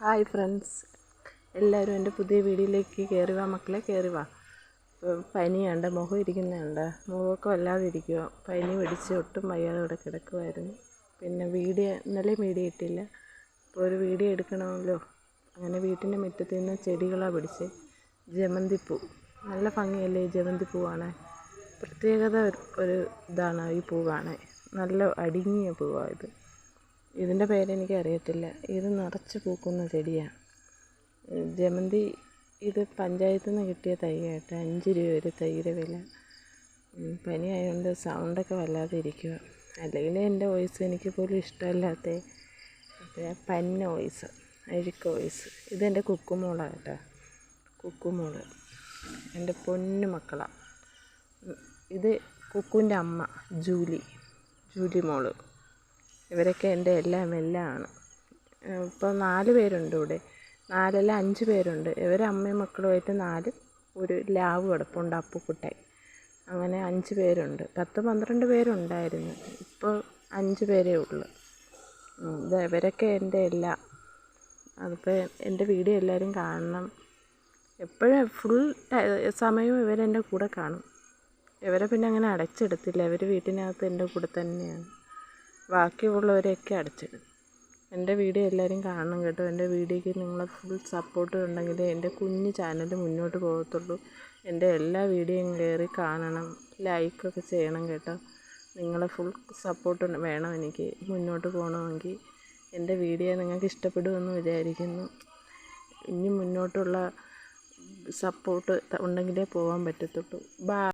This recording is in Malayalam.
ഹായ് ഫ്രണ്ട്സ്, എല്ലാവരും എൻ്റെ പുതിയ വീഡിയോയിലേക്ക് കയറി വാ മക്കളെ, കയറി വാ. പനിയുണ്ട്, മുഖം ഇരിക്കുന്നുണ്ട്, മുഖമൊക്കെ വല്ലാതെ ഇരിക്കുക. പനി പിടിച്ച് ഒട്ടും വയ്യാതെ ഇവിടെ കിടക്കുമായിരുന്നു. പിന്നെ ഇന്നലെ വീഡിയോ ഇട്ടില്ല. ഇപ്പോൾ ഒരു വീഡിയോ എടുക്കണമല്ലോ. അങ്ങനെ വീട്ടിൻ്റെ മുറ്റത്ത് നിന്ന് ചെടികളാണ് പിടിച്ച്. ജമന്തിപ്പൂ നല്ല ഭംഗിയല്ലേ ഈ ജമന്തിപ്പൂ കാണാൻ. പ്രത്യേകത ഒരു ഇതാണ് ഈ പൂ കാണാൻ. നല്ല അടിങ്ങിയ പൂവാണ് ഇത്. ഇതിൻ്റെ പേരെനിക്ക് അറിയത്തില്ല. ഇത് നിറച്ച് പൂക്കുന്ന ചെടിയാണ് ജമന്തി. ഇത് പഞ്ചായത്തിൽ നിന്ന് കിട്ടിയ തൈ കേട്ടോ. 5 രൂപ ഒരു തൈയുടെ വില. പനി ആയതുകൊണ്ട് സൗണ്ടൊക്കെ വല്ലാതെ ഇരിക്കുക. അല്ലെങ്കിൽ എൻ്റെ വോയിസ് എനിക്ക് പോലും ഇഷ്ടമല്ലാത്ത പന്ന വോയിസ്, അഴുക്ക വോയിസ്. ഇതെൻ്റെ കുക്കുമോളാണ് കേട്ടോ. കുക്കുമോള് എൻ്റെ പൊന്നു മക്കളാണ്. ഇത് കുക്കുവിൻ്റെ അമ്മ ജൂലി മോള്. ഇവരൊക്കെ എൻ്റെ എല്ലാമാണ്. ഇപ്പോൾ 4 പേരുണ്ട് ഇവിടെ. 4 അല്ല 5 പേരുണ്ട്. ഇവർ അമ്മയും മക്കളുമായിട്ട് ഒരു ലാവ് കിടപ്പുണ്ട്, അപ്പുക്കുട്ടൻ. അങ്ങനെ 5 പേരുണ്ട്. 10-12 പേരുണ്ടായിരുന്നു. ഇപ്പോൾ 5 പേരേ ഉള്ളൂ. ഇവരൊക്കെ എൻ്റെ എല്ലാം. അതിപ്പോൾ എൻ്റെ വീഡിയോ എല്ലാവരും കാണണം. എപ്പോഴും ഫുൾ സമയവും ഇവരെൻ്റെ കൂടെ കാണും. ഇവരെ പിന്നെ അങ്ങനെ അടച്ചെടുത്തില്ല. ഇവർ വീട്ടിനകത്ത് എൻ്റെ കൂടെ തന്നെയാണ്. ബാക്കിയുള്ളവരെയൊക്കെ അടച്ചിടും. എൻ്റെ വീഡിയോ എല്ലാവരും കാണണം കേട്ടോ. എൻ്റെ വീഡിയോയ്ക്ക് നിങ്ങളെ ഫുൾ സപ്പോർട്ട് ഉണ്ടെങ്കിൽ എൻ്റെ കുഞ്ഞു ചാനൽ മുന്നോട്ട് പോകത്തുള്ളൂ. എൻ്റെ എല്ലാ വീഡിയോയും കയറി കാണണം, ലൈക്കൊക്കെ ചെയ്യണം കേട്ടോ. നിങ്ങളെ ഫുൾ സപ്പോർട്ട് വേണം എനിക്ക് മുന്നോട്ട് പോകണമെങ്കിൽ. എൻ്റെ വീഡിയോ നിങ്ങൾക്ക് ഇഷ്ടപ്പെടുമെന്ന് വിചാരിക്കുന്നു. ഇനി മുന്നോട്ടുള്ള സപ്പോർട്ട് ഉണ്ടെങ്കിലേ പോകാൻ പറ്റത്തുള്ളൂ. ബൈ.